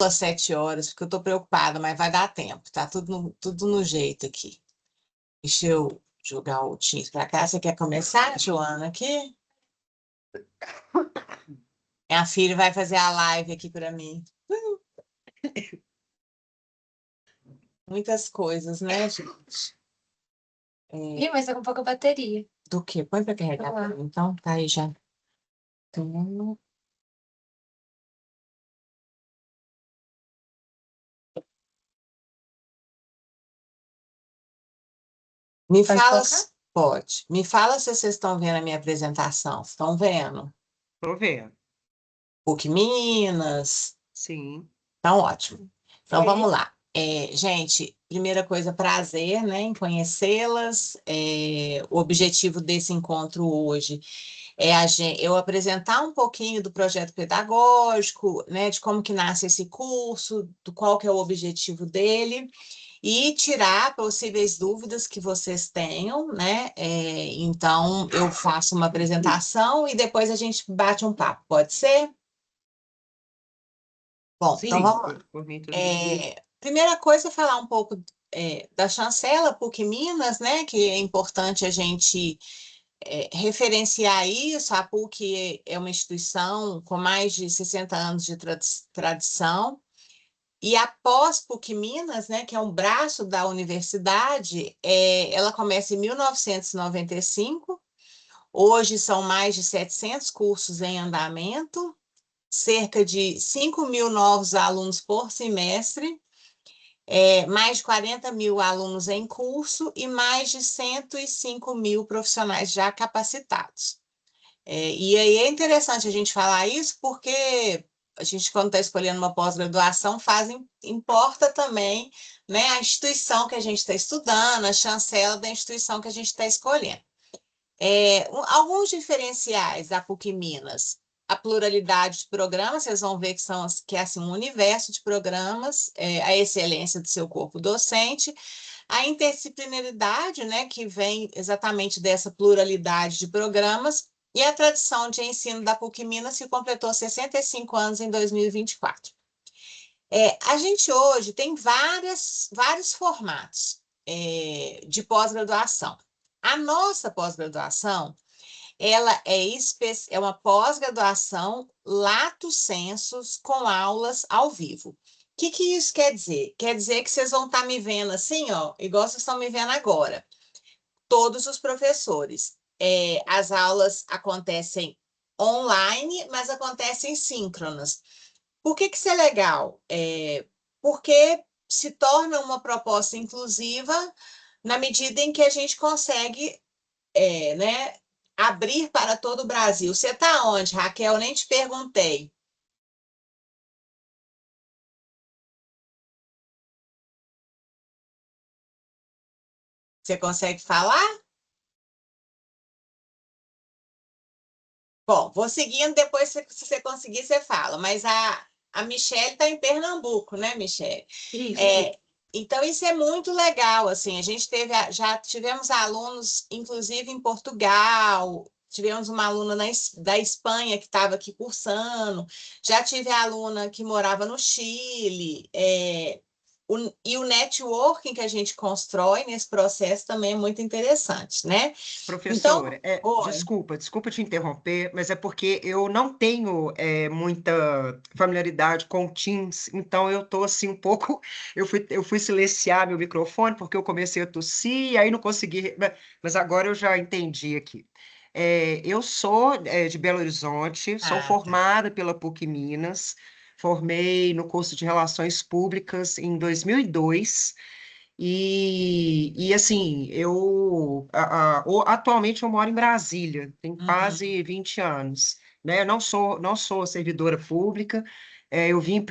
às 7 horas, porque eu tô preocupada, mas vai dar tempo, tá tudo no jeito aqui. Deixa eu jogar o Teams pra cá. Você quer começar, Joana, aqui? Minha filha vai fazer a live aqui para mim. Muitas coisas, né, gente? Ih, mas tá com pouca bateria. Do que? Põe para carregar Vamos lá. pra mim, então. Tá aí já. Então, me Pode fala, colocar? pode. Me fala se vocês estão vendo a minha apresentação. Estão vendo? Tô vendo. PUC Minas. Sim. Então, ótimo. Então, vamos Oi. lá. Gente, primeira coisa, prazer, né, em conhecê-las. O objetivo desse encontro hoje é eu apresentar um pouquinho do projeto pedagógico, né, de como que nasce esse curso, do qual que é o objetivo dele, e tirar possíveis dúvidas que vocês tenham, né? Então, eu faço uma apresentação e depois a gente bate um papo, pode ser? Bom, então Sim, vamos lá. por mim tudo bem. Primeira coisa é falar um pouco da chancela PUC Minas, né? Que é importante a gente referenciar isso. A PUC é uma instituição com mais de 60 anos de tradição. E a pós-PUC Minas, né, que é um braço da universidade, ela começa em 1995. Hoje são mais de 700 cursos em andamento, cerca de 5.000 novos alunos por semestre, mais de 40 mil alunos em curso e mais de 105 mil profissionais já capacitados. E aí é interessante a gente falar isso porque a gente, quando está escolhendo uma pós-graduação, importa também, né, a instituição que a gente está estudando, a chancela da instituição que a gente está escolhendo. Alguns diferenciais da PUC Minas. A pluralidade de programas, vocês vão ver que é assim, um universo de programas, a excelência do seu corpo docente, a interdisciplinaridade, né, que vem exatamente dessa pluralidade de programas, e a tradição de ensino da PUC Minas, que completou 65 anos em 2024. A gente hoje tem vários formatos de pós-graduação. A nossa pós-graduação, ela é uma pós-graduação lato sensus com aulas ao vivo. O que isso quer dizer? Quer dizer que vocês vão estar me vendo assim, ó, igual vocês estão me vendo agora, todos os professores. As aulas acontecem online, mas acontecem síncronas. Por que isso é legal? Porque se torna uma proposta inclusiva na medida em que a gente consegue, né, abrir para todo o Brasil. Você está onde, Raquel? Nem te perguntei. Você consegue falar? Bom, vou seguindo, depois, se você conseguir, você fala. Mas a Michelle está em Pernambuco, né, Michelle? Isso. Então, isso é muito legal, assim, a gente já tivemos alunos, inclusive em Portugal, tivemos uma aluna da Espanha que estava aqui cursando, já tive aluna que morava no Chile, e o networking que a gente constrói nesse processo também é muito interessante, né? Então, Professora, oi. desculpa te interromper, mas é porque eu não tenho muita familiaridade com Teams, então eu tô assim um pouco, eu fui silenciar meu microfone porque eu comecei a tossir e aí não consegui, mas agora eu já entendi aqui. Eu sou de Belo Horizonte, sou Ah, tá. formada pela PUC Minas, formei no curso de Relações Públicas em 2002. E assim, atualmente eu moro em Brasília, tem Uhum. quase 20 anos, né? Eu não sou servidora pública, eu vim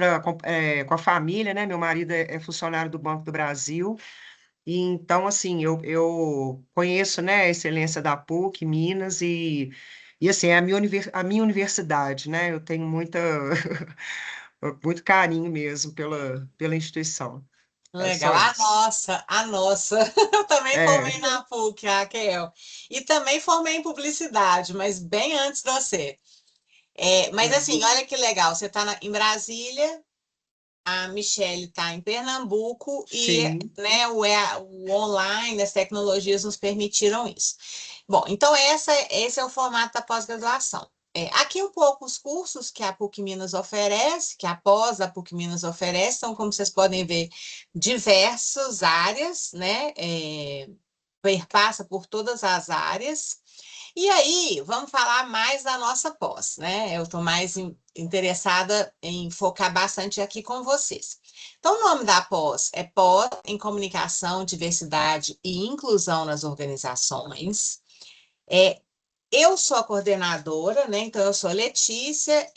com a família, né? Meu marido é funcionário do Banco do Brasil, e então, assim, eu conheço, né, a excelência da PUC, Minas, e assim, é a minha universidade, né? Eu tenho muito carinho mesmo pela instituição. É Legal. só isso. A nossa. Eu também formei É. na PUC, Raquel. E também formei em publicidade, mas bem antes de você. Mas assim, olha que legal, você está em Brasília, a Michelle está em Pernambuco e, Sim. né, o online, as tecnologias nos permitiram isso. Bom, então esse é o formato da pós-graduação. Aqui um pouco os cursos que a PUC Minas oferece, que a pós da PUC Minas oferece, são, como vocês podem ver, diversas áreas, né? Perpassa por todas as áreas. E aí, vamos falar mais da nossa pós, né? Eu estou mais interessada em focar bastante aqui com vocês. Então, o nome da pós é Pós em Comunicação, Diversidade e Inclusão nas Organizações. Eu sou a coordenadora, né? Então, eu sou Letícia,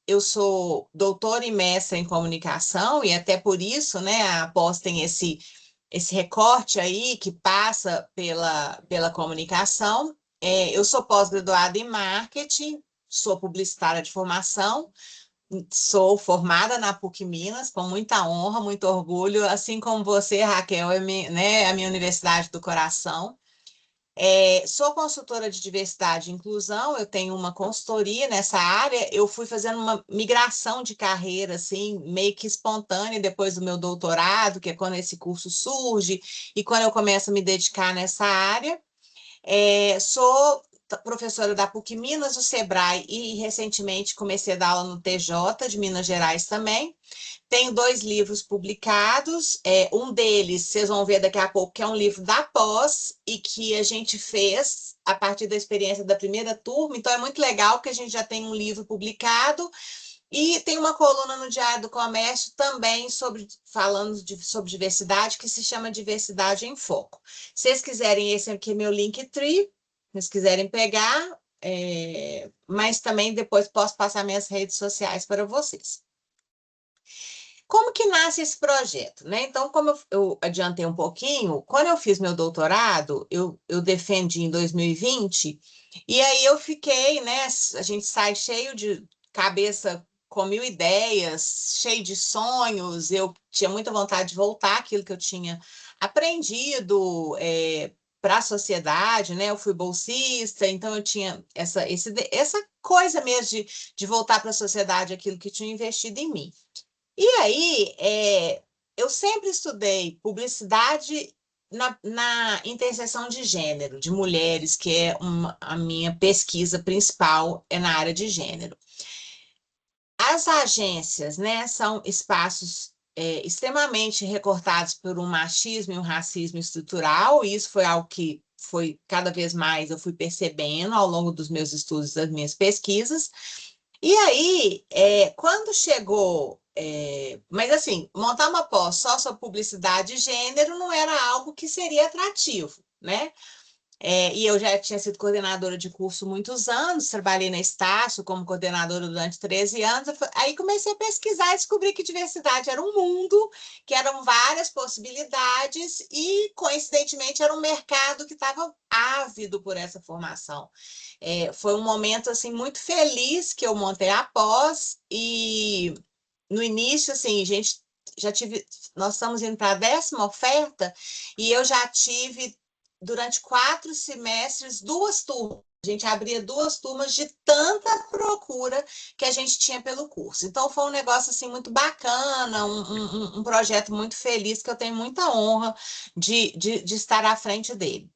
eu sou doutora e mestra em comunicação, e até por isso, né, a pós tem esse recorte aí que passa pela comunicação. Eu sou pós-graduada em marketing, sou publicitária de formação, sou formada na PUC Minas, com muita honra, muito orgulho, assim como você, Raquel, né, a minha universidade do coração. Sou consultora de diversidade e inclusão, eu tenho uma consultoria nessa área, eu fui fazendo uma migração de carreira, assim, meio que espontânea, depois do meu doutorado, que é quando esse curso surge, e quando eu começo a me dedicar nessa área. Sou professora da PUC Minas, do Sebrae, e recentemente comecei a dar aula no TJ de Minas Gerais também. Tenho 2 livros publicados, um deles, vocês vão ver daqui a pouco, que é um livro da pós, e que a gente fez a partir da experiência da primeira turma, então é muito legal que a gente já tem um livro publicado, e tem uma coluna no Diário do Comércio também falando sobre diversidade, que se chama Diversidade em Foco. Se vocês quiserem, esse aqui é meu Linktree, se vocês quiserem pegar, mas também depois posso passar minhas redes sociais para vocês. Como que nasce esse projeto, né? Então, como eu adiantei um pouquinho, quando eu fiz meu doutorado, eu defendi em 2020, e aí eu fiquei, né? A gente sai cheio de cabeça com 1000 ideias, cheio de sonhos, eu tinha muita vontade de voltar aquilo que eu tinha aprendido para a sociedade, né? Eu fui bolsista, então eu tinha essa coisa mesmo de voltar para a sociedade aquilo que tinha investido em mim. E aí, eu sempre estudei publicidade na interseção de gênero, de mulheres, que é a minha pesquisa principal é na área de gênero. As agências, né, são espaços extremamente recortados por um machismo e um racismo estrutural, e isso foi algo que foi cada vez mais eu fui percebendo ao longo dos meus estudos, das minhas pesquisas. E aí, quando chegou... mas assim, montar uma pós só sobre publicidade e gênero não era algo que seria atrativo, né? E eu já tinha sido coordenadora de curso muitos anos, trabalhei na Estácio como coordenadora durante 13 anos. Aí comecei a pesquisar e descobri que diversidade era um mundo, que eram várias possibilidades e, coincidentemente, era um mercado que estava ávido por essa formação. Foi um momento assim muito feliz que eu montei a pós e no início, assim, gente, nós estamos indo para a 10ª oferta e eu já tive durante 4 semestres 2 turmas. A gente abria 2 turmas de tanta procura que a gente tinha pelo curso. Então, foi um negócio assim, muito bacana, um projeto muito feliz, que eu tenho muita honra de estar à frente dele.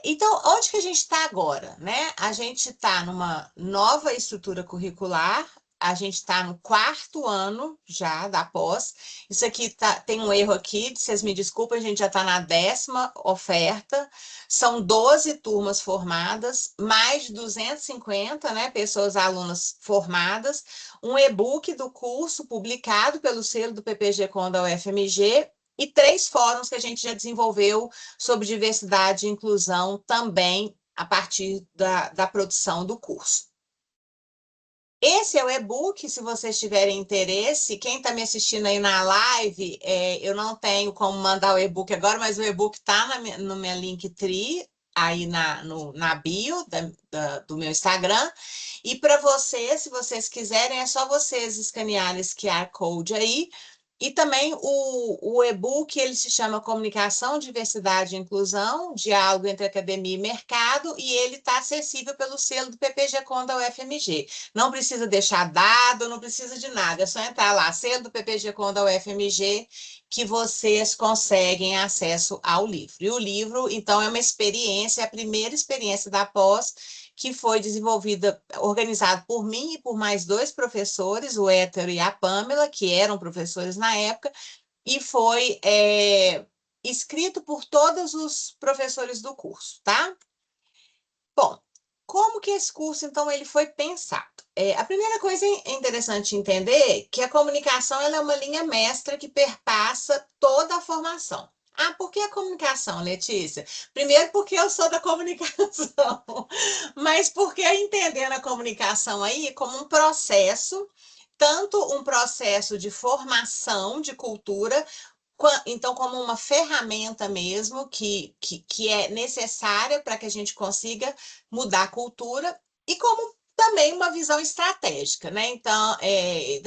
Então, onde que a gente está agora, né? A gente está numa nova estrutura curricular, a gente está no 4º ano já da pós. Isso aqui tem um erro aqui, vocês me desculpem, a gente já está na 10ª oferta. São 12 turmas formadas, mais de 250, né, pessoas, alunas formadas. Um e-book do curso publicado pelo selo do PPG-Com da UFMG e 3 fóruns que a gente já desenvolveu sobre diversidade e inclusão também a partir da produção do curso. Esse é o e-book, se vocês tiverem interesse. Quem está me assistindo aí na live, eu não tenho como mandar o e-book agora, mas o e-book está no meu Linktree, aí na bio do meu Instagram. E para vocês, se vocês quiserem, é só vocês escanearem esse QR Code aí E também o e-book, ele se chama Comunicação, Diversidade e Inclusão, Diálogo entre Academia e Mercado, e ele está acessível pelo selo do PPG-Com da UFMG. Não precisa deixar dado, não precisa de nada, é só entrar lá, selo do PPG-Com da UFMG, que vocês conseguem acesso ao livro. E o livro, então, é uma experiência, é a primeira experiência da pós, que foi desenvolvida, organizado por mim e por mais 2 professores, o Hétero e a Pamela, que eram professores na época, e foi escrito por todos os professores do curso, tá? Bom, como que esse curso, então, ele foi pensado? A primeira coisa é interessante entender que a comunicação ela é uma linha mestra que perpassa toda a formação. Ah, por que a comunicação, Letícia? Primeiro, porque eu sou da comunicação, mas porque entendendo a comunicação aí como um processo, tanto um processo de formação de cultura, então, como uma ferramenta mesmo que é necessária para que a gente consiga mudar a cultura e como também uma visão estratégica, né? Então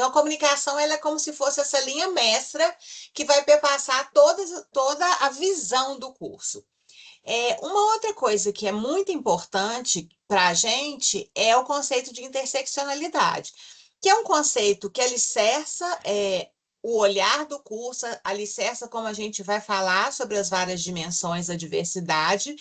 a comunicação ela é como se fosse essa linha mestra que vai perpassar toda a visão do curso. Uma outra coisa que é muito importante para a gente é o conceito de interseccionalidade, que é um conceito que alicerça o olhar do curso, alicerça como a gente vai falar sobre as várias dimensões da diversidade.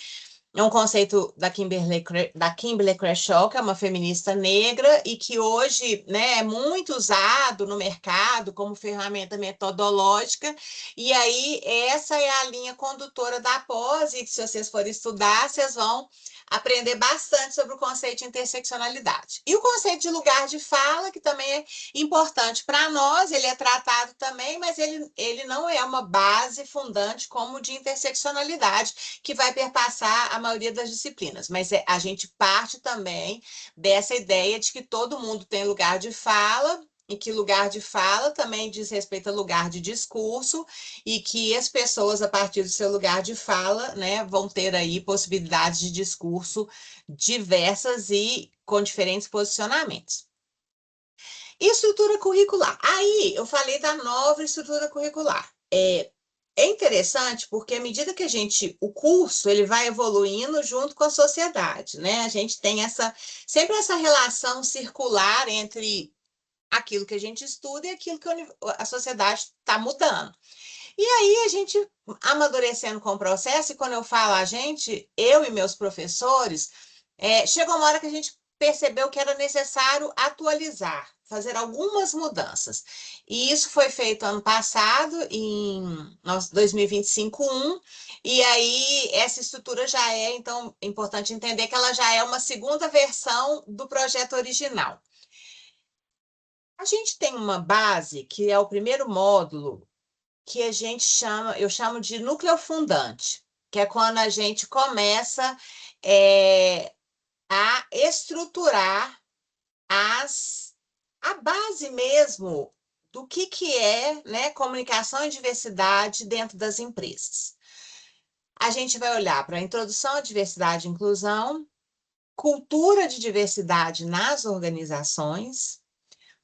É um conceito da Kimberlé Crenshaw, que é uma feminista negra e que hoje, né, é muito usado no mercado como ferramenta metodológica. E aí, essa é a linha condutora da pós, e que se vocês forem estudar, vocês vão aprender bastante sobre o conceito de interseccionalidade. E o conceito de lugar de fala, que também é importante para nós, ele é tratado também, mas ele não é uma base fundante como de interseccionalidade, que vai perpassar a maioria das disciplinas. Mas a gente parte também dessa ideia de que todo mundo tem lugar de fala, e que lugar de fala também diz respeito a lugar de discurso, e que as pessoas, a partir do seu lugar de fala, né, vão ter aí possibilidades de discurso diversas e com diferentes posicionamentos. Estrutura curricular. Aí eu falei da nova estrutura curricular. É interessante porque à medida que o curso ele vai evoluindo junto com a sociedade, né? A gente tem sempre essa relação circular entre aquilo que a gente estuda e aquilo que a sociedade está mudando. E aí a gente amadurecendo com o processo, e quando eu falo a gente, eu e meus professores, chegou uma hora que a gente percebeu que era necessário atualizar, fazer algumas mudanças. E isso foi feito ano passado, em 2025-1, e aí essa estrutura já então, é importante entender que ela já é uma segunda versão do projeto original. A gente tem uma base, que é o primeiro módulo, que eu chamo de núcleo fundante, que é quando a gente começa a estruturar a base mesmo do que é, né, comunicação e diversidade dentro das empresas. A gente vai olhar para a introdução à diversidade e inclusão, cultura de diversidade nas organizações,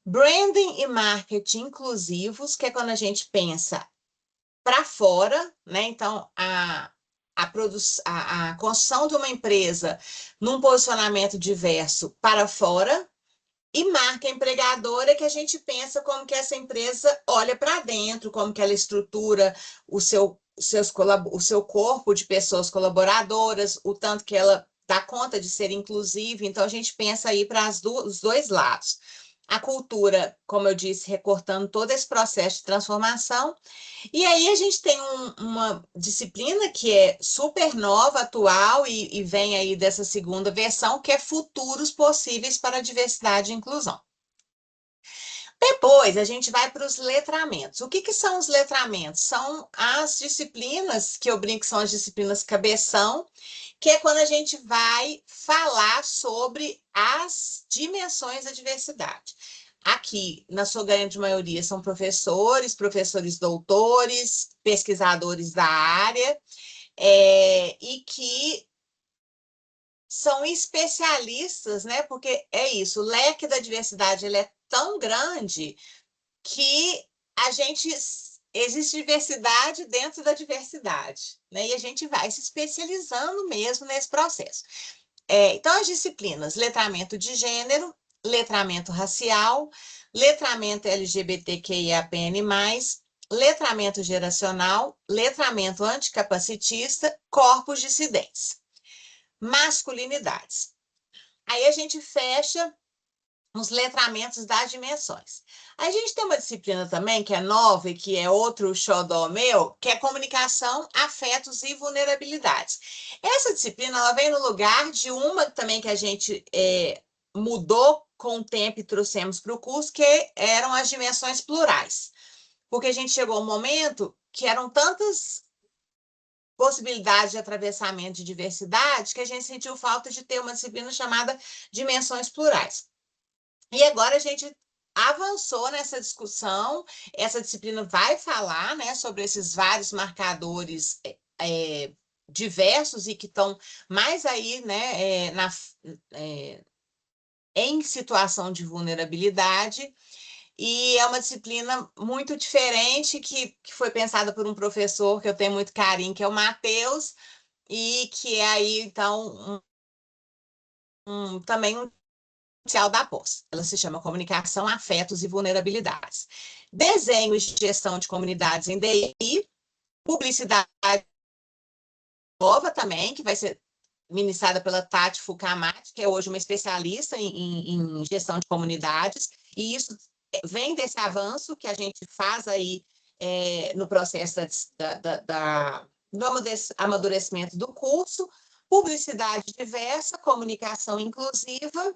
branding e marketing inclusivos, que é quando a gente pensa para fora, né? Então, a construção de uma empresa num posicionamento diverso para fora, e marca empregadora, que a gente pensa como que essa empresa olha para dentro, como que ela estrutura o seu corpo de pessoas colaboradoras, o tanto que ela dá conta de ser inclusiva. Então, a gente pensa aí para os dois lados. A cultura, como eu disse, recortando todo esse processo de transformação. E aí a gente tem uma disciplina que é super nova, atual, e vem aí dessa segunda versão, que é Futuros Possíveis para a Diversidade e Inclusão. Depois a gente vai para os letramentos. O que são os letramentos? São as disciplinas, que eu brinco que são as disciplinas cabeção, que é quando a gente vai falar sobre as dimensões da diversidade. Aqui, na sua grande maioria, são professores doutores, pesquisadores da área, e que são especialistas, né? Porque é isso, o leque da diversidade ele é tão grande que existe diversidade dentro da diversidade, né? E a gente vai se especializando mesmo nesse processo. Então, as disciplinas: letramento de gênero, letramento racial, letramento LGBTQIAPN+, letramento geracional, letramento anticapacitista, corpos dissidentes, masculinidades. Aí a gente fecha os letramentos das dimensões. A gente tem uma disciplina também que é nova e que é outro xodó meu, que é comunicação, afetos e vulnerabilidades. Essa disciplina ela vem no lugar de uma também que a gente mudou com o tempo e trouxemos para o curso, que eram as dimensões plurais. Porque a gente chegou a um momento que eram tantas possibilidades de atravessamento de diversidade que a gente sentiu falta de ter uma disciplina chamada dimensões plurais. E agora a gente avançou nessa discussão, essa disciplina vai falar, né, sobre esses vários marcadores diversos e que estão mais aí, né, em situação de vulnerabilidade, e é uma disciplina muito diferente que foi pensada por um professor que eu tenho muito carinho, que é o Matheus, e que é aí, então, também um inicial da pós. Ela se chama Comunicação, Afetos e Vulnerabilidades. Desenho e Gestão de Comunidades em DI, Publicidade nova também, que vai ser ministrada pela Tati Fukamati, que é hoje uma especialista em gestão de comunidades, e isso vem desse avanço que a gente faz aí no processo do amadurecimento do curso. Publicidade diversa, comunicação inclusiva.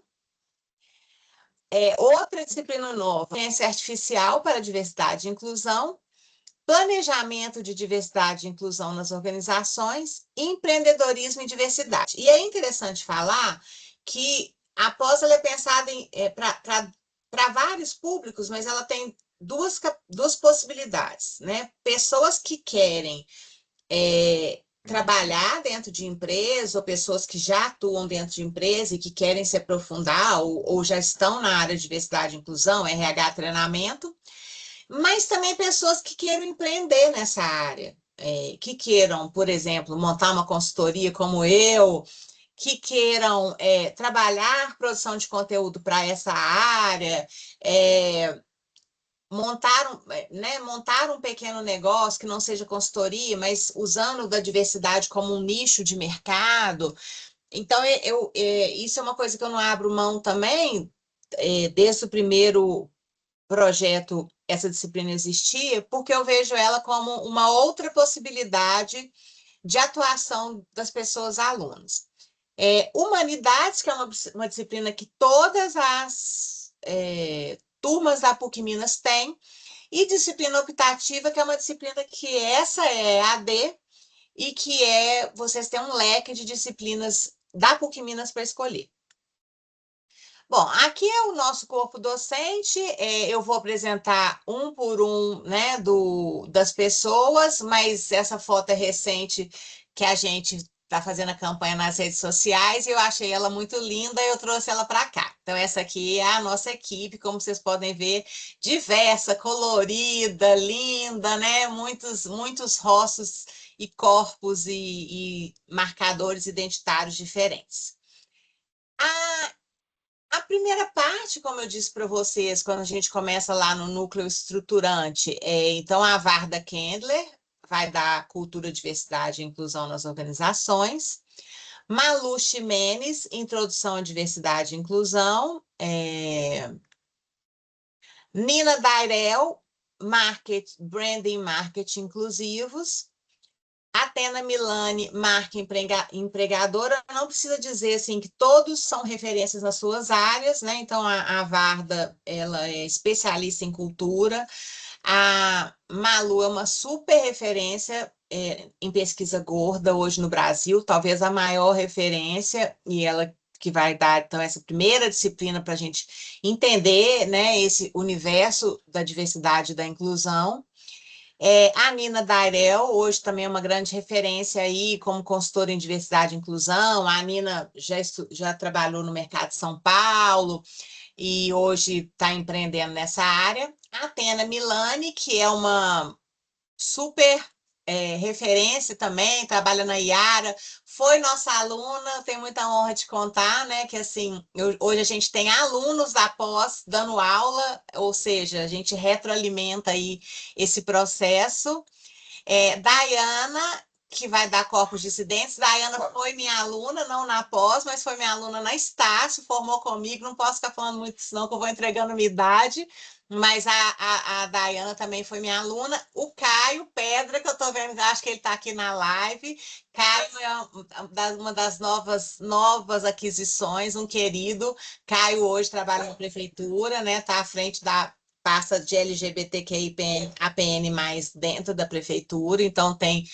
Outra disciplina nova, ciência artificial para diversidade e inclusão, planejamento de diversidade e inclusão nas organizações, empreendedorismo e diversidade. E é interessante falar que a pós ela é pensada para vários públicos, mas ela tem duas possibilidades, né? Pessoas que querem trabalhar dentro de empresa, ou pessoas que já atuam dentro de empresa e que querem se aprofundar, ou já estão na área de diversidade e inclusão, RH, treinamento, mas também pessoas que queiram empreender nessa área, que queiram, por exemplo, montar uma consultoria como eu, que queiram trabalhar produção de conteúdo para essa área, montar um pequeno negócio que não seja consultoria, mas usando da diversidade como um nicho de mercado. Então, isso é uma coisa que eu não abro mão também, desde o primeiro projeto essa disciplina existia, porque eu vejo ela como uma outra possibilidade de atuação das pessoas alunas. Humanidades, que é uma disciplina que todas as turmas da PUC Minas têm, e disciplina optativa, que é uma disciplina que essa é AD, e que vocês têm um leque de disciplinas da PUC Minas para escolher. Bom, aqui é o nosso corpo docente, eu vou apresentar um por um, né, das pessoas, mas essa foto é recente, que a gente está fazendo a campanha nas redes sociais, e eu achei ela muito linda, e eu trouxe ela para cá. Então, essa aqui é a nossa equipe, como vocês podem ver, diversa, colorida, linda, né, muitos rostos e corpos e marcadores identitários diferentes. A primeira parte, como eu disse para vocês, quando a gente começa lá no núcleo estruturante, então a Varda Kendler vai dar cultura, diversidade e inclusão nas organizações. Malu Ximenes, introdução à diversidade e inclusão. Nina Dairel, branding, marketing inclusivos. Atena Milani, marca empregadora, não precisa dizer assim que todos são referências nas suas áreas, né? Então a Varda, ela é especialista em cultura, a Malu é uma super referência em pesquisa gorda hoje no Brasil, talvez a maior referência, e ela que vai dar então essa primeira disciplina para a gente entender, né, esse universo da diversidade e da inclusão. A Nina Dairel, hoje também é uma grande referência aí como consultora em diversidade e inclusão. A Nina já trabalhou no mercado de São Paulo, e hoje está empreendendo nessa área. A Atena Milani, que é uma super referência também, trabalha na Iara, foi nossa aluna, tenho muita honra de contar, né, que assim, hoje a gente tem alunos da pós dando aula, ou seja, a gente retroalimenta aí esse processo. Daiana, que vai dar corpos dissidentes. Daiana foi minha aluna, não na pós, mas foi minha aluna na Estácio, formou comigo. Não posso ficar falando muito, senão que eu vou entregando minha idade. Mas a Daiana também foi minha aluna. O Caio Pedra, que eu estou vendo, acho que ele está aqui na live. Caio é uma das novas aquisições, um querido. Caio hoje trabalha na prefeitura, né? Está à frente da pasta de LGBTQI APN+, dentro da prefeitura, então tem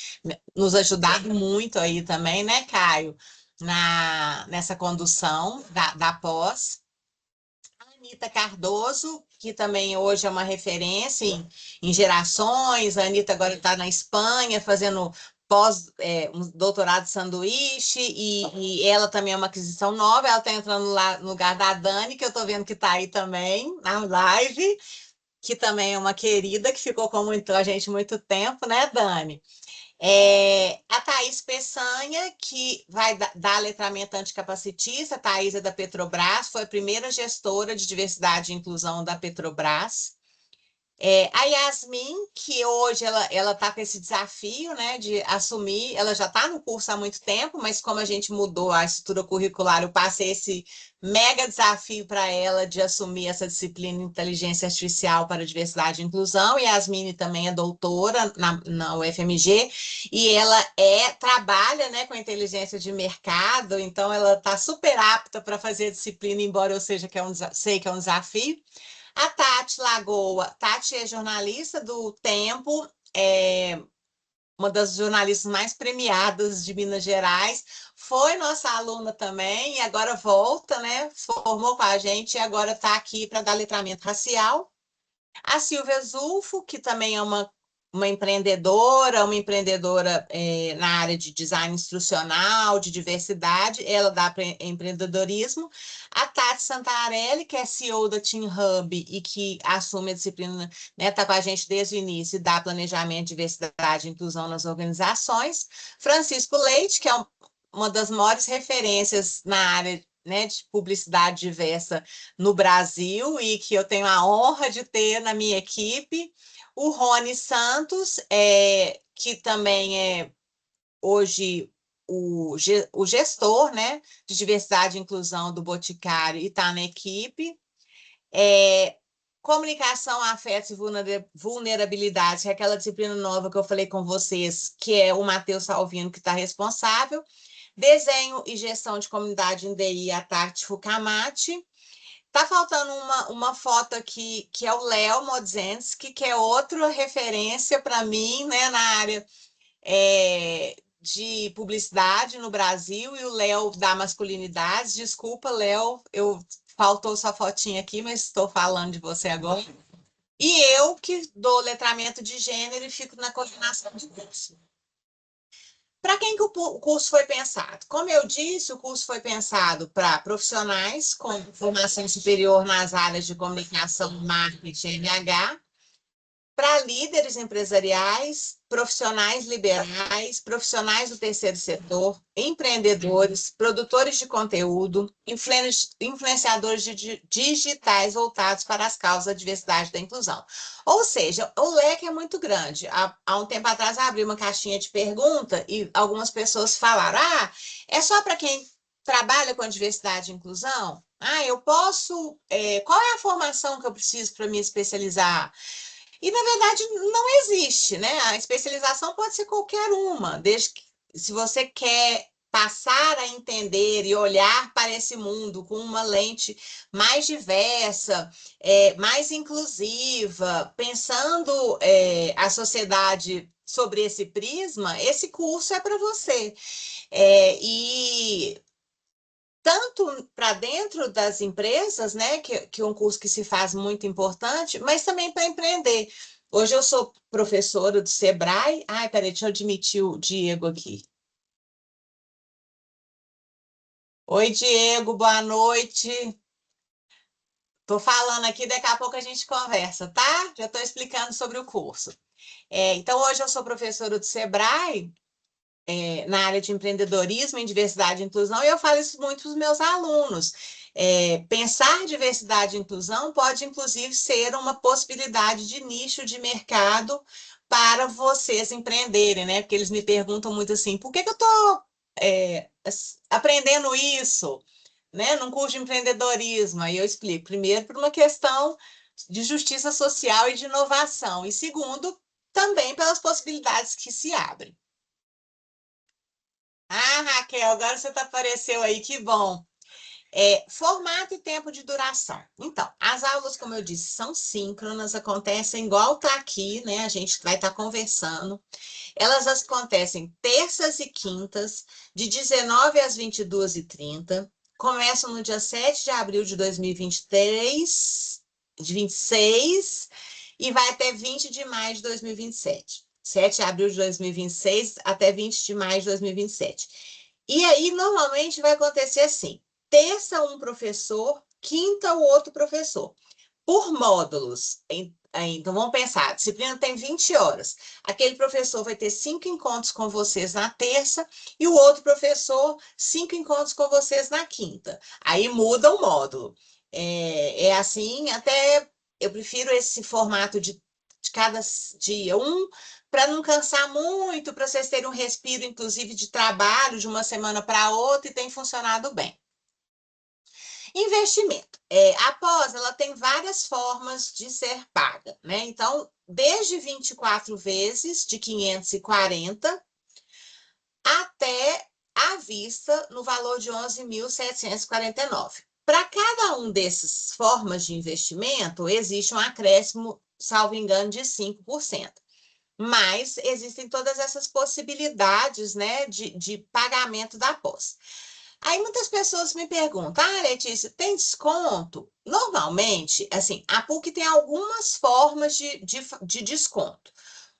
nos ajudado muito aí também, né, Caio, nessa condução da pós. A Anitta Cardoso, que também hoje é uma referência em gerações, a Anitta agora está na Espanha fazendo um doutorado de sanduíche, e ela também é uma aquisição nova, ela está entrando lá no lugar da Dani, que eu estou vendo que está aí também, na live, que também é uma querida, que ficou com a gente muito tempo, né, Dani? A Thaís Peçanha, que vai dar letramento anticapacitista, a Thaís é da Petrobras, foi a primeira gestora de diversidade e inclusão da Petrobras. A Yasmin, que hoje ela está com esse desafio, né, de assumir, ela já está no curso há muito tempo, mas como a gente mudou a estrutura curricular, eu passei esse mega desafio para ela de assumir essa disciplina de inteligência artificial para diversidade e inclusão. E a Yasmin também é doutora na UFMG, e ela trabalha, né, com inteligência de mercado, então ela está super apta para fazer a disciplina, embora eu sei que é um desafio. A Tati Lagoa, Tati é jornalista do Tempo, uma das jornalistas mais premiadas de Minas Gerais, foi nossa aluna também, e agora volta, né? Formou com a gente e agora está aqui para dar letramento racial. A Silvia Zulfo, que também é uma empreendedora na área de design instrucional, de diversidade, ela dá empreendedorismo. A Tati Santarelli, que é CEO da Team Hub e que assume a disciplina, né, está com a gente desde o início e dá planejamento, diversidade e inclusão nas organizações. Francisco Leite, que é uma das maiores referências na área, né, de publicidade diversa no Brasil e que eu tenho a honra de ter na minha equipe. O Rony Santos, que também é hoje o gestor, né, de diversidade e inclusão do Boticário e está na equipe. Comunicação, afetos e vulnerabilidade, que é aquela disciplina nova que eu falei com vocês, que é o Matheus Salvino que está responsável. Desenho e gestão de comunidade em DI, a Tati Fukamati. Tá faltando uma foto aqui, que é o Léo Modzensky, que é outra referência para mim, né, na área de publicidade no Brasil, e o Léo da masculinidade. Desculpa, Léo, faltou sua fotinha aqui, mas estou falando de você agora. E eu que dou letramento de gênero e fico na coordenação do curso. Para quem que o curso foi pensado? Como eu disse, o curso foi pensado para profissionais com formação superior nas áreas de comunicação, marketing e RH, para líderes empresariais, profissionais liberais, profissionais do terceiro setor, empreendedores, produtores de conteúdo, influenciadores digitais voltados para as causas da diversidade e da inclusão. Ou seja, o leque é muito grande. Há um tempo atrás, eu abri uma caixinha de pergunta e algumas pessoas falaram: é só para quem trabalha com diversidade e inclusão? Eu posso... qual é a formação que eu preciso para me especializar? E, na verdade, não existe, né? A especialização pode ser qualquer uma, desde que, se você quer passar a entender e olhar para esse mundo com uma lente mais diversa, mais inclusiva, pensando a sociedade sobre esse prisma, esse curso é para você. E tanto para dentro das empresas, né, que é um curso que se faz muito importante, mas também para empreender. Hoje eu sou professora do Sebrae. Peraí, deixa eu admitir o Diego aqui. Oi, Diego, boa noite. Tô falando aqui, daqui a pouco a gente conversa, tá? Já estou explicando sobre o curso. Então, hoje eu sou professora do Sebrae, na área de empreendedorismo em diversidade e inclusão, e eu falo isso muito para os meus alunos. Pensar diversidade e inclusão pode, inclusive, ser uma possibilidade de nicho de mercado para vocês empreenderem, né? Porque eles me perguntam muito assim, por que eu estou aprendendo isso, né, num curso de empreendedorismo? Aí eu explico, primeiro, por uma questão de justiça social e de inovação, e segundo, também pelas possibilidades que se abrem. Ah, Raquel, agora você apareceu aí, que bom. Formato e tempo de duração. Então, as aulas, como eu disse, são síncronas, acontecem igual está aqui, né? A gente vai estar conversando. Elas acontecem terças e quintas, de 19 às 22h30. Começam no dia 7 de abril de 2023, de 26, e vai até 20 de maio de 2027. 7 de abril de 2026 até 20 de maio de 2027. E aí, normalmente, vai acontecer assim: terça, um professor, quinta, o outro professor, por módulos. Então, vamos pensar, a disciplina tem 20 horas. Aquele professor vai ter 5 encontros com vocês na terça e o outro professor, 5 encontros com vocês na quinta. Aí muda o módulo. Assim, até eu prefiro esse formato de cada dia para não cansar muito, para vocês terem um respiro, inclusive, de trabalho de uma semana para outra, e tem funcionado bem. Investimento. A pós, ela tem várias formas de ser paga, né? Então, desde 24 vezes de 540 até à vista no valor de 11.749. Para cada um dessas formas de investimento, existe um acréscimo, salvo engano, de 5%. Mas existem todas essas possibilidades, né, de pagamento da pós. Aí muitas pessoas me perguntam, Letícia, tem desconto? Normalmente, assim, a PUC tem algumas formas de desconto.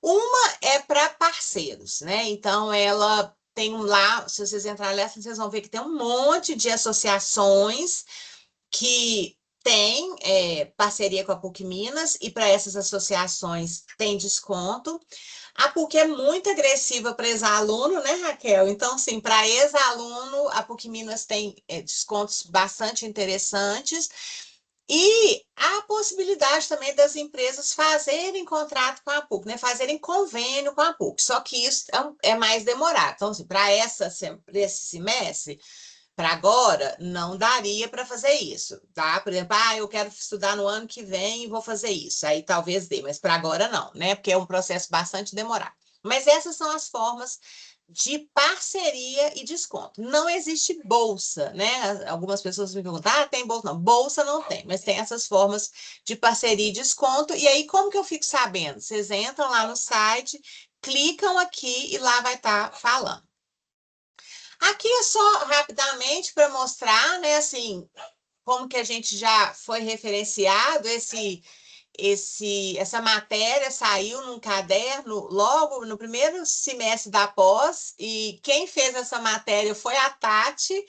Uma é para parceiros, né? Então, ela tem lá, se vocês entrarem lá, vocês vão ver que tem um monte de associações que tem parceria com a PUC Minas, e para essas associações tem desconto. A PUC é muito agressiva para ex-aluno, né, Raquel? Então, sim, para ex-aluno, a PUC Minas tem descontos bastante interessantes. E a possibilidade também das empresas fazerem contrato com a PUC, né? Fazerem convênio com a PUC. Só que isso é mais demorado. Então, assim, para esse semestre, para agora, não daria para fazer isso, tá? Por exemplo, eu quero estudar no ano que vem e vou fazer isso. Aí talvez dê, mas para agora não, né? Porque é um processo bastante demorado. Mas essas são as formas de parceria e desconto. Não existe bolsa, né? Algumas pessoas me perguntam, tem bolsa? Não, bolsa não tem, mas tem essas formas de parceria e desconto. E aí, como que eu fico sabendo? Vocês entram lá no site, clicam aqui e lá vai estar falando. Aqui é só rapidamente para mostrar, né, assim, como que a gente já foi referenciado, essa matéria saiu num caderno logo no primeiro semestre da pós, e quem fez essa matéria foi a Tati,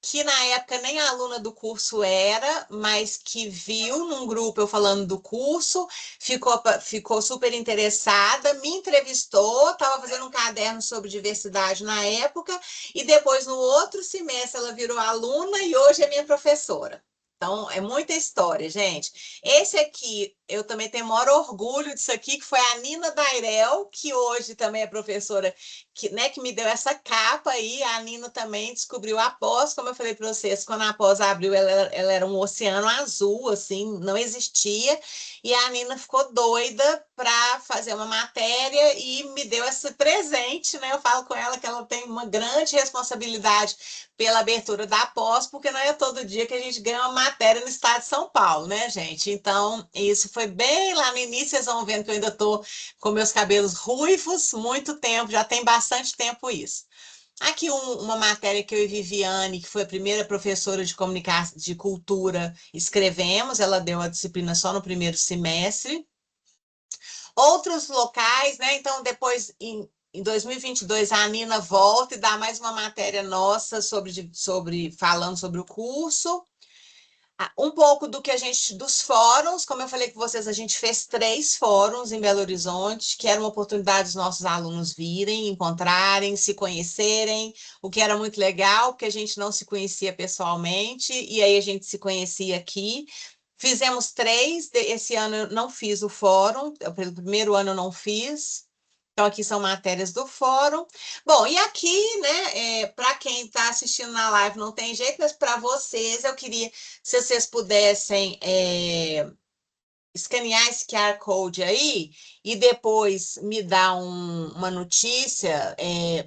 que na época nem aluna do curso era, mas que viu num grupo eu falando do curso, ficou super interessada, me entrevistou, estava fazendo um caderno sobre diversidade na época, e depois, no outro semestre, ela virou aluna e hoje é minha professora. Então, é muita história, gente. Esse aqui, eu também tenho o maior orgulho disso aqui, que foi a Nina Dairel, que hoje também é professora, que me deu essa capa aí. A Nina também descobriu a pós, como eu falei para vocês, quando a pós abriu, ela era um oceano azul, assim, não existia, e a Nina ficou doida para fazer uma matéria e me deu esse presente, né? Eu falo com ela que ela tem uma grande responsabilidade pela abertura da pós, porque não é todo dia que a gente ganha uma matéria no estado de São Paulo, né, gente? Então, isso foi bem lá no início. Vocês vão vendo que eu ainda estou com meus cabelos ruivos, muito tempo, já tem bastante tempo isso. Aqui uma matéria que eu e Viviane, que foi a primeira professora de comunicação, de cultura, escrevemos. Ela deu a disciplina só no primeiro semestre. Outros locais, né? Então, depois, em 2022, a Nina volta e dá mais uma matéria nossa falando sobre o curso. Um pouco do que a gente, dos fóruns, como eu falei com vocês, a gente fez 3 fóruns em Belo Horizonte, que era uma oportunidade dos nossos alunos virem, encontrarem, se conhecerem, o que era muito legal, porque a gente não se conhecia pessoalmente, e aí a gente se conhecia aqui. Fizemos 3, esse ano eu não fiz o fórum, pelo primeiro ano eu não fiz. Então, aqui são matérias do fórum. Bom, e aqui, né, para quem está assistindo na live não tem jeito, mas para vocês eu queria, se vocês pudessem escanear esse QR Code aí e depois me dar uma notícia,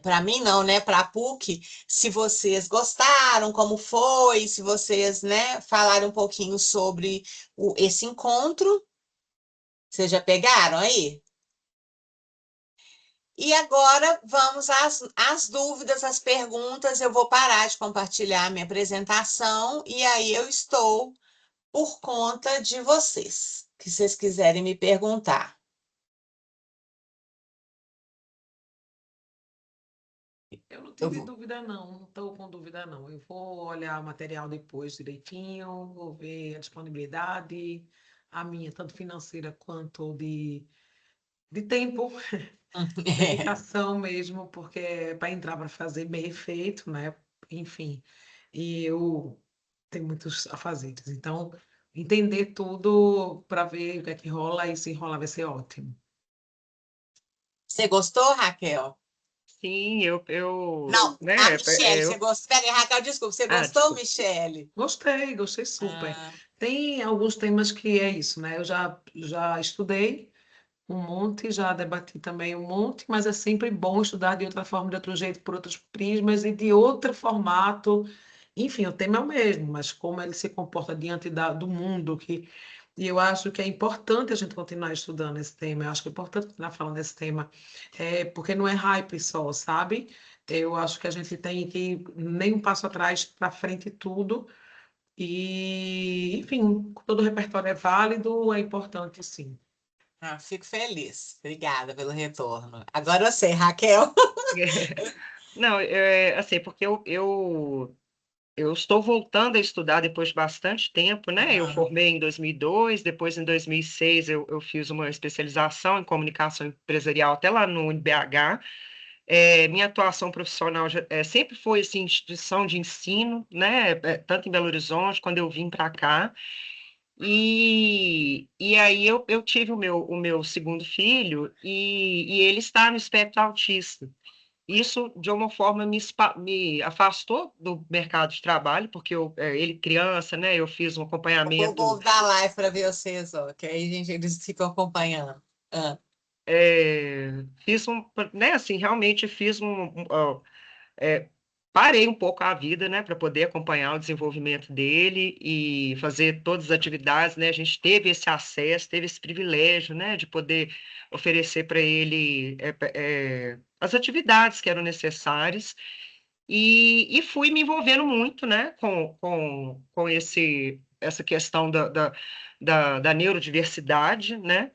para mim não, né, para a PUC, se vocês gostaram, como foi, se vocês, né, falarem um pouquinho sobre esse encontro. Vocês já pegaram aí? E agora vamos às dúvidas, às perguntas. Eu vou parar de compartilhar minha apresentação e aí eu estou por conta de vocês, que vocês quiserem me perguntar. Eu não Eu tive vou. dúvida, não estou com dúvida, não. Eu vou olhar o material depois direitinho, vou ver a disponibilidade, a minha, tanto financeira quanto de tempo, dedicação mesmo, porque é para entrar para fazer bem feito, né? Enfim, e eu tenho muitos afazeres. Então, entender tudo para ver o que é que rola e se rolar vai ser ótimo. Você gostou, Raquel? Sim, Não, né, a Michelle, você eu, gostou? Peraí, Raquel, desculpa, você gostou, desculpa. Michelle? Gostei super. Ah, Tem alguns temas que é isso, né? Eu já estudei um monte, já debati também um monte, mas é sempre bom estudar de outra forma, de outro jeito, por outros prismas e de outro formato. Enfim, o tema é o mesmo, mas como ele se comporta diante do mundo, e eu acho que é importante a gente continuar estudando esse tema, eu acho que é importante continuar falando desse tema, porque não é hype só, sabe? Eu acho que a gente tem que ir nem um passo atrás, para frente tudo, e, enfim, todo o repertório é válido, é importante, sim. fico feliz. Obrigada pelo retorno. Agora eu sei, Raquel. Não, assim, porque eu estou voltando a estudar depois de bastante tempo, né? Eu Ah, formei em 2002, depois em 2006 eu fiz uma especialização em comunicação empresarial até lá no UniBH. Minha atuação profissional sempre foi assim, instituição de ensino, né? Tanto em Belo Horizonte, quando eu vim para cá. E aí eu tive o meu segundo filho e ele está no espectro autista. Isso, de uma forma, me afastou do mercado de trabalho, porque ele criança, né? Eu fiz um vou pôr o acompanhamento, povo da live para ver vocês, ó, que aí eles ficam acompanhando. Ah. fiz né? Assim, realmente fiz é, parei um pouco a vida, né, para poder acompanhar o desenvolvimento dele e fazer todas as atividades, né? A gente teve esse acesso, teve esse privilégio, né, de poder oferecer para ele as atividades que eram necessárias e fui me envolvendo muito, né, com essa questão da neurodiversidade, né?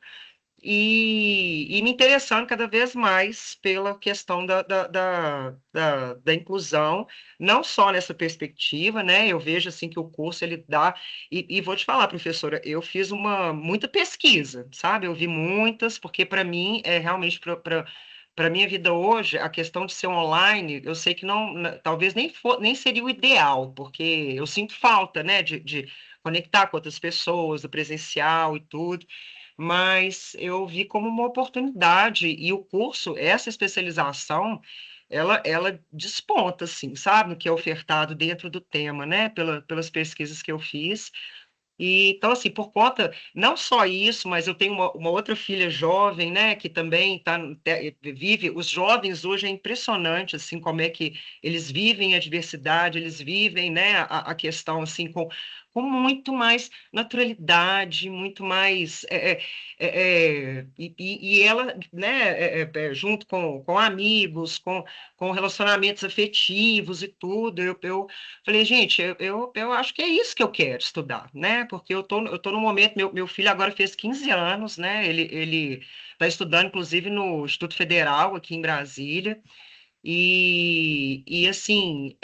E me interessando cada vez mais pela questão da inclusão, não só nessa perspectiva, né? Eu vejo assim que o curso ele dá, e vou te falar, professora, eu fiz muita pesquisa, sabe? Eu vi muitas, porque para mim é realmente para minha vida hoje, a questão de ser online, eu sei que não, talvez nem seria o ideal, porque eu sinto falta, né, de conectar com outras pessoas, do presencial e tudo, mas eu vi como uma oportunidade e o curso, essa especialização, ela desponta, assim, sabe, no que é ofertado dentro do tema, né, pelas pesquisas que eu fiz. E, então, assim, por conta, não só isso, mas eu tenho uma outra filha jovem, né, que também vive, os jovens hoje é impressionante, assim, como é que eles vivem a diversidade, eles vivem, né, a questão, assim, com muito mais naturalidade, muito mais, e ela, né, junto com amigos, com relacionamentos afetivos e tudo, eu falei, gente, eu acho que é isso que eu quero estudar, né? Porque eu tô no momento, meu filho agora fez 15 anos, né? Ele está estudando, inclusive, no Instituto Federal, aqui em Brasília. E assim,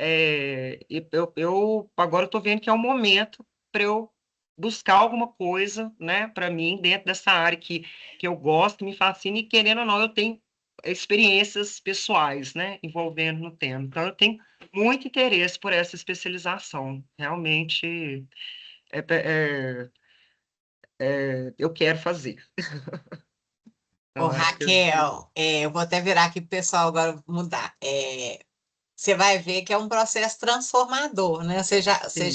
eu agora estou vendo que é o momento para eu buscar alguma coisa, né, para mim, dentro dessa área que eu gosto, me fascina, e querendo ou não, eu tenho experiências pessoais, né, envolvendo no tema. Então, eu tenho muito interesse por essa especialização. Realmente, é, é, eu quero fazer. Ô, Eu acho que Raquel, eu vou até virar aqui pro pessoal agora mudar. Você vai ver que é um processo transformador, né? sim. Você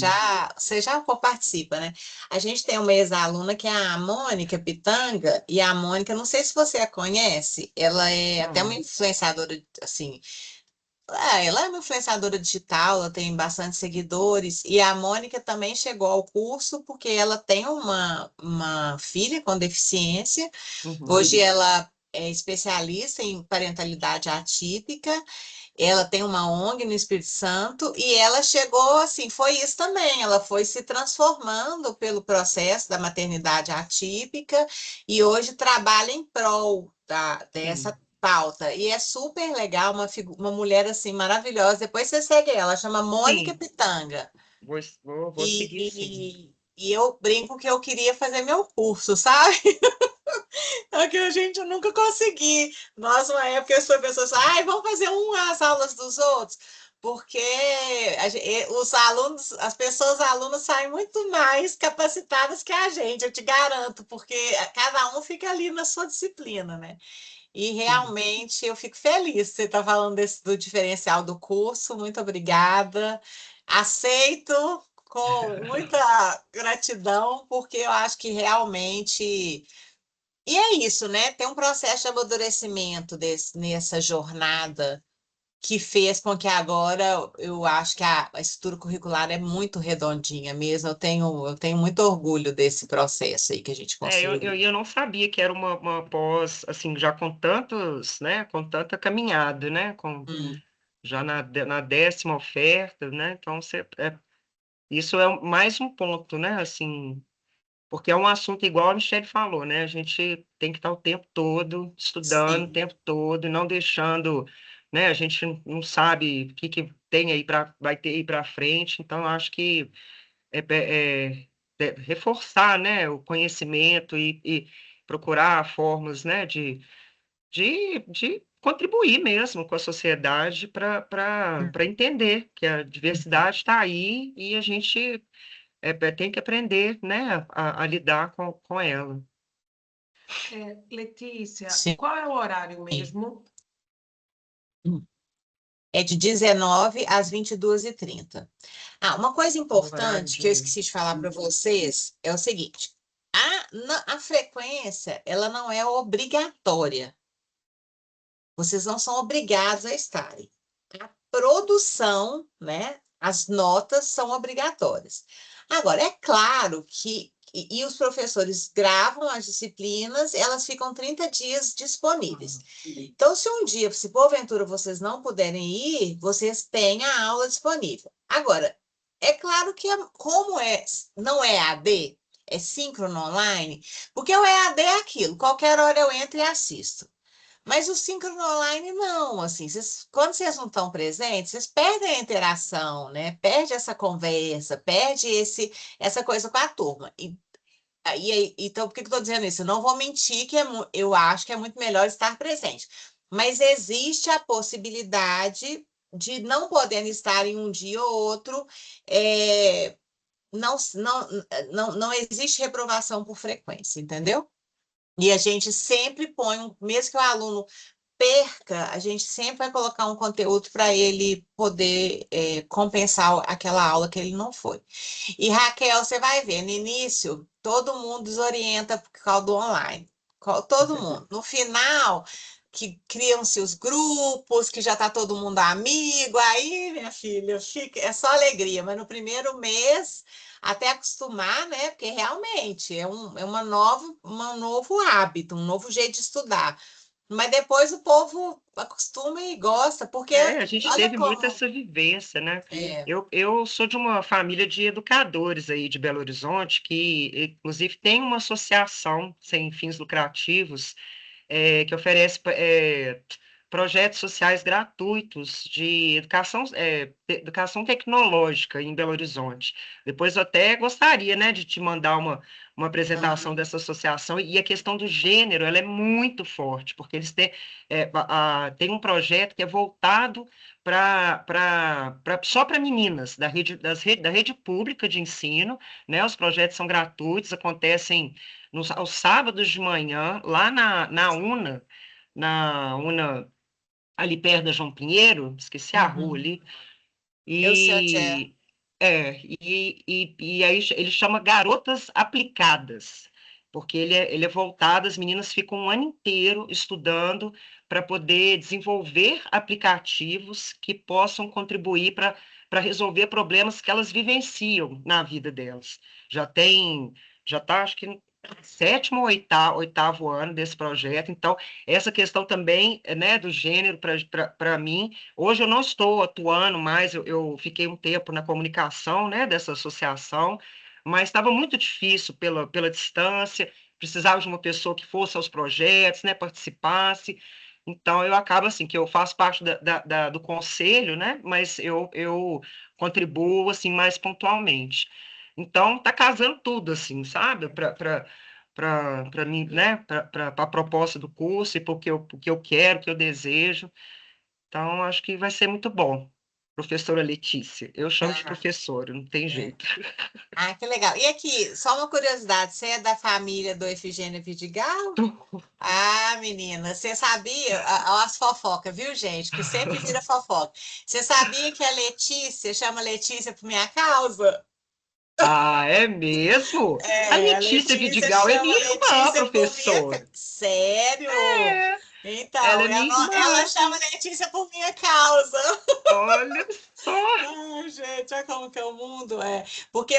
já participa, né? A gente tem uma ex-aluna que é a Mônica Pitanga, e a Mônica, não sei se você a conhece, ela é até uma Não. influenciadora, assim, ela é uma influenciadora digital, ela tem bastante seguidores, e a Mônica também chegou ao curso porque ela tem uma filha com deficiência. Uhum. Hoje ela é especialista em parentalidade atípica, ela tem uma ONG no Espírito Santo e ela chegou assim, foi isso também, ela foi se transformando pelo processo da maternidade atípica e hoje trabalha em prol Sim. dessa pauta. E é super legal, uma mulher assim maravilhosa. Depois você segue ela, chama Mônica Sim, Pitanga. vou seguir, sim. E eu brinco que eu queria fazer meu curso, sabe? É que a gente nunca consegui. Nós, uma época, as professores falaram, ai, vamos fazer as aulas dos outros, porque os alunos, as pessoas alunos saem muito mais capacitadas que a gente, eu te garanto, porque cada um fica ali na sua disciplina, né? E Sim. realmente eu fico feliz. Você está falando do diferencial do curso, muito obrigada. Aceito com muita gratidão, porque eu acho que realmente. E é isso, né? Tem um processo de amadurecimento nessa jornada que fez com que agora eu acho que a estrutura curricular é muito redondinha mesmo. Eu tenho muito orgulho desse processo aí que a gente conseguiu. Eu não sabia que era uma pós, assim, já com tantos, né, com tanta caminhada, né, Hum, já na 10ª oferta, né, então isso é mais um ponto, né, assim, porque é um assunto igual a Michelle falou, né, a gente tem que estar o tempo todo estudando, o sim. tempo todo, e não deixando, né, a gente não sabe o que tem aí vai ter aí para frente, então eu acho que é, reforçar, né, o conhecimento e procurar formas, né, de contribuir mesmo com a sociedade para entender que a diversidade está aí e a gente tem que aprender, né, a lidar com ela. Letícia, Sim. qual é o horário mesmo? É de 19 às 22h30. Uma coisa O horário importante que eu de... esqueci de falar para vocês é o seguinte: a frequência ela não é obrigatória. Vocês não são obrigados a estarem. A produção, né? As notas são obrigatórias. Agora, é claro que e os professores gravam as disciplinas, elas ficam 30 dias disponíveis. Então, se um dia, se porventura vocês não puderem ir, vocês têm a aula disponível. Agora, é claro que como não é AD, é síncrono online, porque o EAD é aquilo, qualquer hora eu entro e assisto. Mas o síncrono online não, assim, quando vocês não estão presentes, vocês perdem a interação, né? Perde essa conversa, perde essa coisa com a turma. Então, por que eu estou dizendo isso? Eu não vou mentir que eu acho que é muito melhor estar presente. Mas existe a possibilidade de não poder estar em um dia ou outro, não, não, não existe reprovação por frequência, entendeu? E a gente sempre põe, mesmo que o aluno perca, a gente sempre vai colocar um conteúdo para ele poder compensar aquela aula que ele não foi. E Raquel, você vai ver, no início, todo mundo desorienta por causa do online. Todo mundo. No final, que criam-se os grupos, que já está todo mundo amigo, aí, minha filha, é só alegria, mas no primeiro mês, até acostumar, né? Porque realmente um novo hábito, um novo jeito de estudar. Mas depois o povo acostuma e gosta, porque A gente olha teve muito como. essa vivência, né? É, Eu sou de uma família de educadores aí de Belo Horizonte, que inclusive tem uma associação sem fins lucrativos que oferece projetos sociais gratuitos de educação tecnológica em Belo Horizonte. Depois eu até gostaria, né, de te mandar uma apresentação Aham. dessa associação, e a questão do gênero, ela é muito forte, porque eles têm, tem um projeto que é voltado só para meninas, da rede pública de ensino, né? Os projetos são gratuitos, acontecem aos sábados de manhã, lá na UNA, ali perto da João Pinheiro, esqueci a rua Uhum. ali, Eu sei onde é. e, e aí ele chama Garotas Aplicadas, porque ele é voltado, as meninas ficam um ano inteiro estudando para poder desenvolver aplicativos que possam contribuir para resolver problemas que elas vivenciam na vida delas. Já está, acho que sétimo ou oitavo ano desse projeto, então essa questão também, né, do gênero para mim. Hoje eu não estou atuando mais, eu fiquei um tempo na comunicação, né, dessa associação, mas estava muito difícil pela distância, precisava de uma pessoa que fosse aos projetos, né, participasse. Então, eu acabo assim, que eu faço parte do conselho, né, mas eu contribuo, assim, mais pontualmente. Então, tá casando tudo, assim, sabe, para mim, né, para a proposta do curso e porque eu quero, que eu desejo. Então, acho que vai ser muito bom. Professora Letícia, eu chamo de Ah, professora, não tem é. jeito. Ah, que legal. E aqui, só uma curiosidade, você é da família do Efigênio Vidigal? Ah, menina, você sabia, ó, as fofocas, viu, gente? Que sempre vira fofoca. Você sabia que a Letícia chama Letícia por minha causa? Ah, é mesmo? A É, a Letícia Letícia Vidigal é chama minha irmã, Letícia por minha professor. Sério? É, ela Então, é minha ela irmã. chama Letícia por minha causa. Olha só. Ai, gente, olha como que é o mundo. É. Porque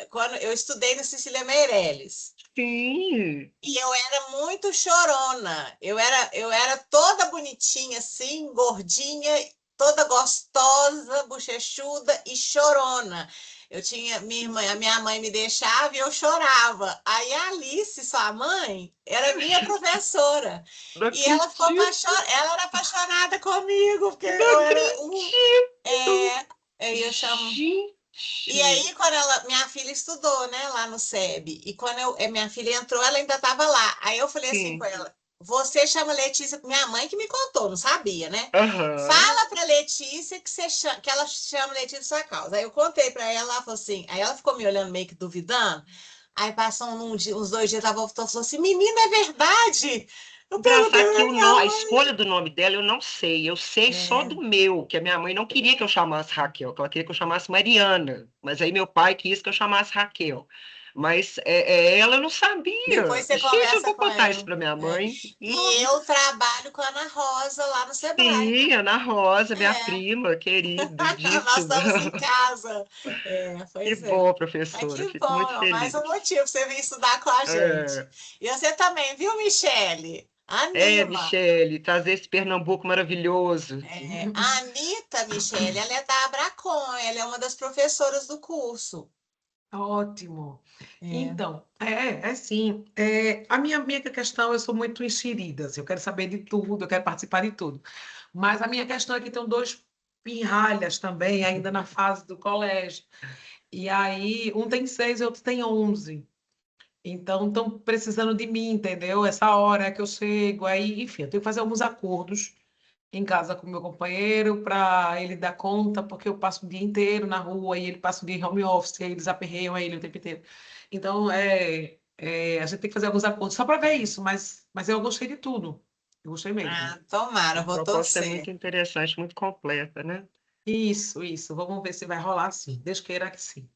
quando eu estudei no Cecília Meirelles. Sim. E eu era muito chorona. Eu era toda bonitinha, assim, gordinha, toda gostosa, bochechuda e chorona. Eu tinha minha irmã, a minha mãe me deixava e eu chorava. Aí a Alice, sua mãe, era minha professora. Não E ela ficou acredito, ela era apaixonada comigo, porque não eu era acredito. eu chamo e Gente. aí, quando minha filha estudou, né, lá no SEB, e quando minha filha entrou, ela ainda estava lá. Aí eu falei assim com Sim. ela: você chama Letícia, minha mãe que me contou, não sabia, né? Aham. Fala para Letícia que ela chama Letícia por sua causa. Aí eu contei para ela, ela falou assim, aí ela ficou me olhando meio que duvidando. Aí passou uns 2 dias, ela voltou e falou assim: menina, é verdade? Eu perguntei Engraçado que pra minha a mãe. escolha do nome dela eu não sei. Eu sei só É, do meu, que a minha mãe não queria que eu chamasse Raquel, que ela queria que eu chamasse Mariana. Mas aí meu pai quis que eu chamasse Raquel. Mas ela eu não depois sabia. você Gente, eu conversa vou com contar isso ela. para minha É. mãe. E eu trabalho com a Ana Rosa lá no Sebrae. Sim, Ana Rosa, minha É, prima, nós queridíssima. estamos em casa. É, Que pois é. bom, Mas professora. que Fico muito bom, mais um feliz. motivo para você vir estudar com a gente. É, E você também, viu, Michele? Anima. Michele, trazer esse Pernambuco maravilhoso. É, a Anitta, Michele, ela é da Abracon, ela é uma das professoras do curso. Ótimo. É. Então, é sim. A minha questão, eu sou muito enxerida, assim, eu quero saber de tudo, eu quero participar de tudo. Mas a minha questão é que tem dois pirralhas também, ainda na fase do colégio. E aí, um tem 6 e outro tem 11. Então, estão precisando de mim, entendeu? Essa hora que eu chego, aí, enfim, eu tenho que fazer alguns acordos em casa com meu companheiro para ele dar conta, porque eu passo o dia inteiro na rua e ele passa o dia em home office, e aí eles aperreiam ele o tempo inteiro. Então, a gente tem que fazer alguns acordos só para ver isso, mas eu gostei de tudo. Eu gostei mesmo. Ah, tomara, A vou proposta é muito torcer. interessante, muito completa, né? Isso. Vamos ver se vai rolar sim. Deus queira que sim.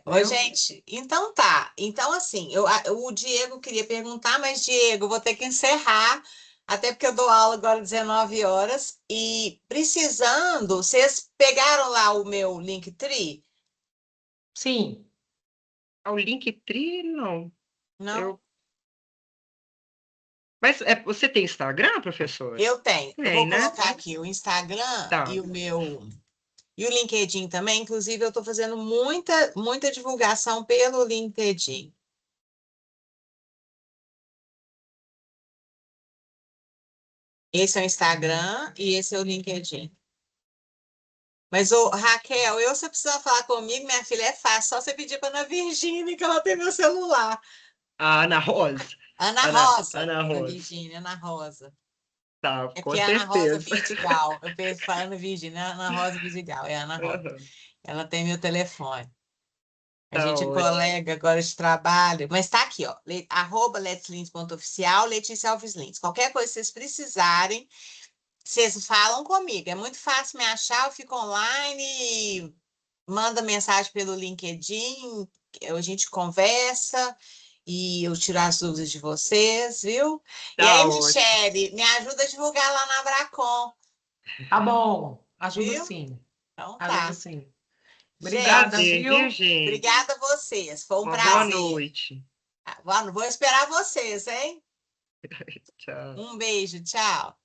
Ô, Viu? gente, então tá. Então, assim, o Diego queria perguntar, mas, Diego, eu vou ter que encerrar, até porque eu dou aula agora às 19 horas. E precisando, vocês pegaram lá o meu Linktree? Sim. Ao Linktree, não. Não? Eu... Mas você tem Instagram, professor? Eu tenho. Eu Tem, vou né? colocar aqui o Instagram Tá. e o LinkedIn também. Inclusive, eu estou fazendo muita divulgação pelo LinkedIn. Esse é o Instagram e esse é o LinkedIn. Mas, ô, Raquel, se você precisar falar comigo, minha filha, é fácil. Só você pedir para Ana Virgínia, que ela tem meu celular. A Ana Rosa. Ana Ana, Rosa. Ana Ana Rosa. Virgínia, Ana Rosa. Tá, É com porque é Ana Rosa certeza. Vidigal. Eu penso para Ana Virgínia, Ana Rosa Vidigal. É Ana Rosa. Aham, Ela tem meu telefone. A tá gente é ótimo. colega agora de trabalho. Mas tá aqui, ó. @letslins.oficial, Letícia Alves Lins. Qualquer coisa que vocês precisarem, vocês falam comigo. É muito fácil me achar, eu fico online, manda mensagem pelo LinkedIn, a gente conversa e eu tiro as dúvidas de vocês, viu? E aí, Tá ótimo. Michele, me ajuda a divulgar lá na Abracom, Tá bom, ajuda viu? sim, Então ajuda tá. sim. Obrigada, Gente, Prazer, viu, viu? gente? obrigada a vocês. Foi um Uma boa prazer. noite. Vou esperar vocês, hein? Tchau. Um beijo, tchau.